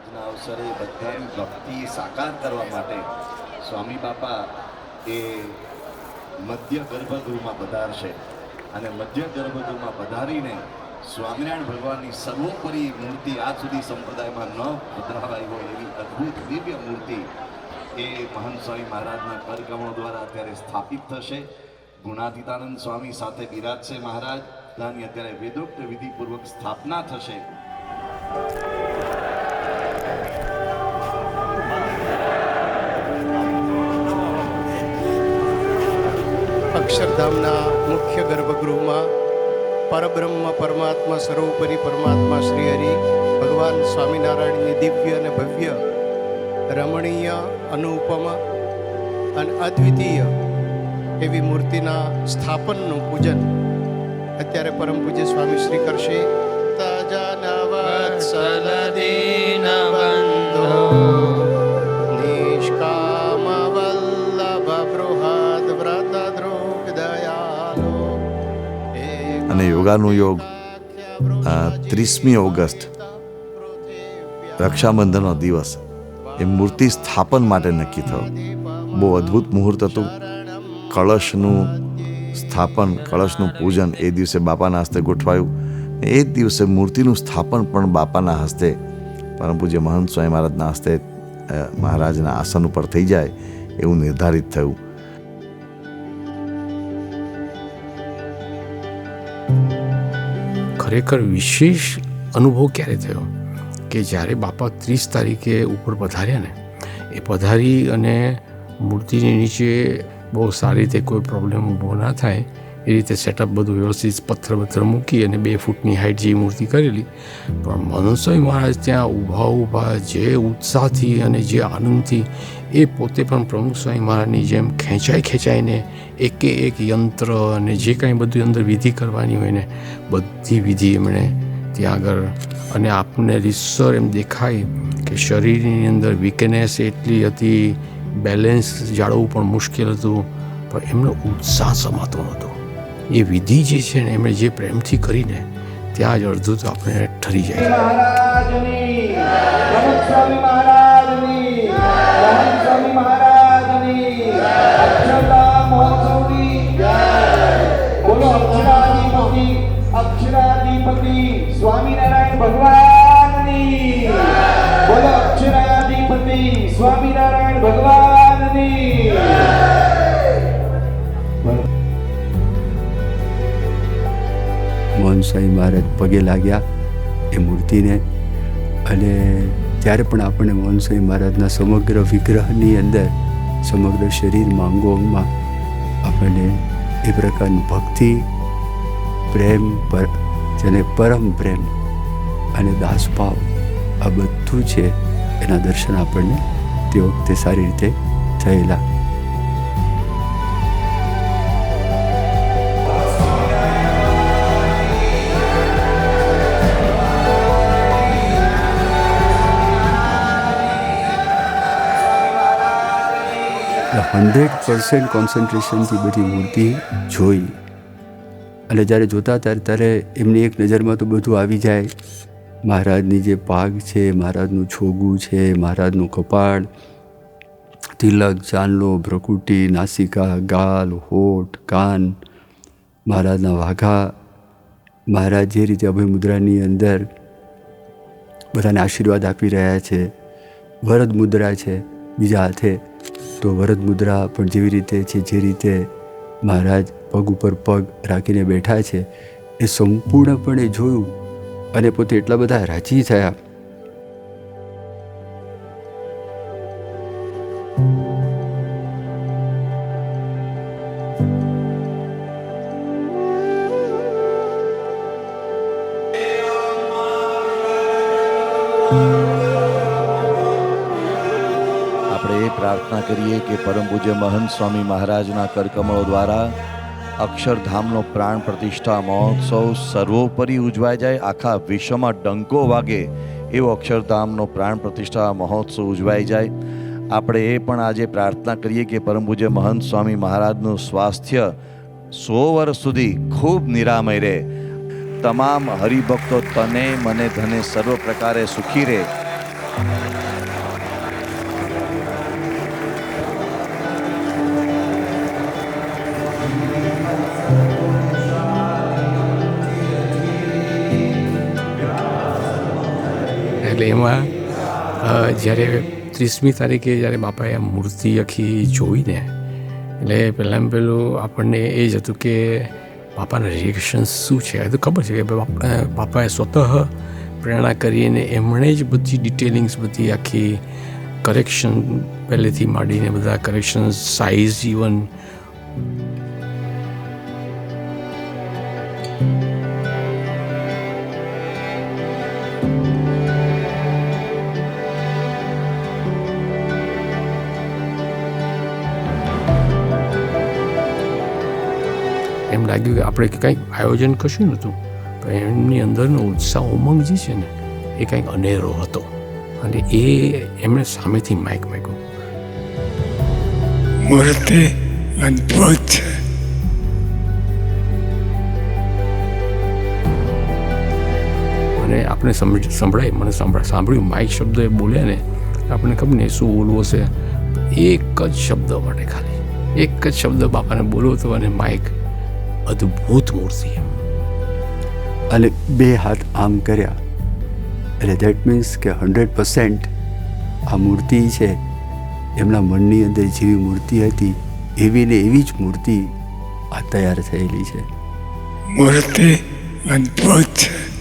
આજના અવસરે બધાની ભક્તિ સાકાર કરવા માટે સ્વામી બાપા એ મધ્ય ગર્ભગૃહમાં પધારશે અને મધ્ય ગર્ભગૃહમાં પધારીને સ્વામિનારાયણ ભગવાનની સર્વોપરી મૂર્તિ આજ સુધી સંપ્રદાયમાં ન પધરાવાઈ હોય એવી અદ્ભુત દિવ્ય મૂર્તિ એ મહંત સ્વામી મહારાજના કરકમળો દ્વારા અત્યારે સ્થાપિત થશે. ગુણાતીતાનંદ સ્વામી સાથે બિરાજશે મહારાજ. ત્યાંની અત્યારે વેદોક્ત વિધિપૂર્વક સ્થાપના થશે. અક્ષરધામના મુખ્ય ગર્ભગૃહમાં પરબ્રહ્મ પરમાત્મા સર્વોપરી પરમાત્મા શ્રી હરિ ભગવાન સ્વામિનારાયણની દિવ્ય અને ભવ્ય રમણીય અનુપમ અને અદ્વિતીય એવી મૂર્તિના સ્થાપનનું પૂજન અત્યારે પરમ પૂજ્ય સ્વામી શ્રી કરશે. તજનવત્સલ દીનબંધો નિષ્કામ વલ્લભ બૃહદ વ્રત દ્રુગ દયાલો. અને યોગાનું યોગ 30મી ઓગસ્ટ રક્ષાબંધનનો દિવસ એ મૂર્તિ સ્થાપન માટે નક્કી થયો. બહુ અદ્ભુત મુહૂર્ત હતું. કળશનું સ્થાપન, કળશનું પૂજન એ દિવસે બાપાના હસ્તે ગોઠવાયું. એ જ દિવસે મૂર્તિનું સ્થાપન પણ બાપાના હસ્તે પરમ પૂજ્ય મહંત સ્વામી મહારાજના હસ્તે મહારાજના આસન ઉપર થઈ જાય એવું નિર્ધારિત થયું. ખરેખર વિશેષ અનુભવ ક્યારે થયો કે જ્યારે બાપા 30 તારીખે ઉપર પધાર્યા ને, એ પધારી અને મૂર્તિની નીચે બહુ સારી રીતે કોઈ પ્રોબ્લેમ ઊભો ના થાય એ રીતે સેટઅપ બધું વ્યવસ્થિત પથ્થર મૂકી અને 2 ફૂટની હાઇટ જેવી મૂર્તિ કરેલી. પણ મહંત સ્વામી મહારાજ ત્યાં ઊભા જે ઉત્સાહથી અને જે આનંદથી એ પોતે પણ પ્રમુખ સ્વામી મહારાજની જેમ ખેંચાઈને એકે એક યંત્ર અને જે કાંઈ બધું અંદર વિધિ કરવાની હોય ને બધી વિધિ એમણે ત્યાં આગળ. અને આપણને રીતસર એમ દેખાય કે શરીરની અંદર વીકનેસ એટલી હતી, બેલેન્સ જાળવવું પણ મુશ્કેલ હતું, પણ એમનો ઉત્સાહ સમાતો નહોતો. એ વિધિ જે છે ને એમણે જે પ્રેમથી કરીને ત્યાં જ અડધું તો આપણે ઠરી જાય. અક્ષરાધિપતિ સ્વામિનારાયણ ભગવાનની બોલો. અક્ષરાધિપતિ સ્વામિનારાયણ ભગવાનની. મોહન સ્વામી મહારાજ પગે લાગ્યા એ મૂર્તિને. અને ત્યારે પણ આપણને મોહન સ્વામી મહારાજના સમગ્ર વિગ્રહની અંદર, સમગ્ર શરીરમાં, અંગોમાં આપણને એ પ્રકારની ભક્તિ, પ્રેમ, જેને પરમ પ્રેમ અને દાસભાવ આ બધું છે એના દર્શન આપણને તે વખતે સારી રીતે થયેલા. એટલે 100% કોન્સન્ટ્રેશનથી બધી મૂર્તિ જોઈ. અને જ્યારે જોતા ત્યારે એમની એક નજરમાં તો બધું આવી જાય. મહારાજની જે પાગ છે, મહારાજનું છોગું છે, મહારાજનું કપાળ, તિલક, ચાંદલો, ભ્રકુટી, નાસિકા, ગાલ, હોઠ, કાન, મહારાજના વાઘા, મહારાજ જે રીતે અભય મુદ્રાની અંદર બધાને આશીર્વાદ આપી રહ્યા છે, વરદ મુદ્રા છે બીજા હાથે, તો વરદ મુદ્રા પણ જેવી રીતે છે, જે રીતે મહારાજ પગ ઉપર પગ રાખીને બેઠા છે, એ સંપૂર્ણપણે જોયું અને પોતે એટલા બધા રાજી થયા. આપણે એ પ્રાર્થના કરીએ કે પરમ પૂજ્ય મહંત સ્વામી મહારાજના કરકમળો દ્વારા અક્ષરધામનો પ્રાણ પ્રતિષ્ઠા મહોત્સવ સર્વોપરી ઉજવાઈ જાય. આખા વિશ્વમાં ડંકો વાગે એવો અક્ષરધામનો પ્રાણ પ્રતિષ્ઠા મહોત્સવ ઉજવાઈ જાય. આપણે એ પણ આજે પ્રાર્થના કરીએ કે પરમ પૂજ્ય મહંત સ્વામી મહારાજનું સ્વાસ્થ્ય 100 વર્ષ સુધી ખૂબ નિરામય રહે. તમામ હરિભક્તો તને મને ધને સર્વ પ્રકારે સુખી રહે એટલે એમાં જ્યારે 30મી તારીખે જ્યારે બાપાએ આ મૂર્તિ આખી જોઈને એટલે પહેલાં પેલું આપણને એ જ હતું કે બાપાના રિએક્શન શું છે એ તો ખબર છે કે બાપાએ સ્વતઃ પ્રેરણા કરીને એમણે જ બધી ડિટેલિંગ્સ બધી આખી કરેક્શન પહેલેથી માંડીને બધા કરેક્શન સાઇઝ ઇવન એમ લાગ્યું કે આપણે કંઈક આયોજન કશું નહોતું પણ એમની અંદરનો ઉત્સાહ ઉમંગ જે છે ને એ કંઈક અનેરો હતો અને એ એમણે સામેથી માઇક માંગ્યું. મૂર્તિ અદ્ભુત છે. અને આપણે સંભળાય મને સાંભળ્યું માઇક શબ્દ એ બોલ્યા ને આપણને ખબર ને શું બોલવો છે. એક જ શબ્દ માટે ખાલી એક જ શબ્દ બાપાને બોલવો હતો અને માઇક અદ્ભુત મૂર્તિ એમ. અને બે હાથ આમ કર્યા એટલે દેટ મીન્સ કે 100% આ મૂર્તિ છે એમના મનની અંદર જેવી મૂર્તિ હતી એવી ને એવી જ મૂર્તિ આ તૈયાર થયેલી છે. મૂર્તિ અદ્ભુત છે.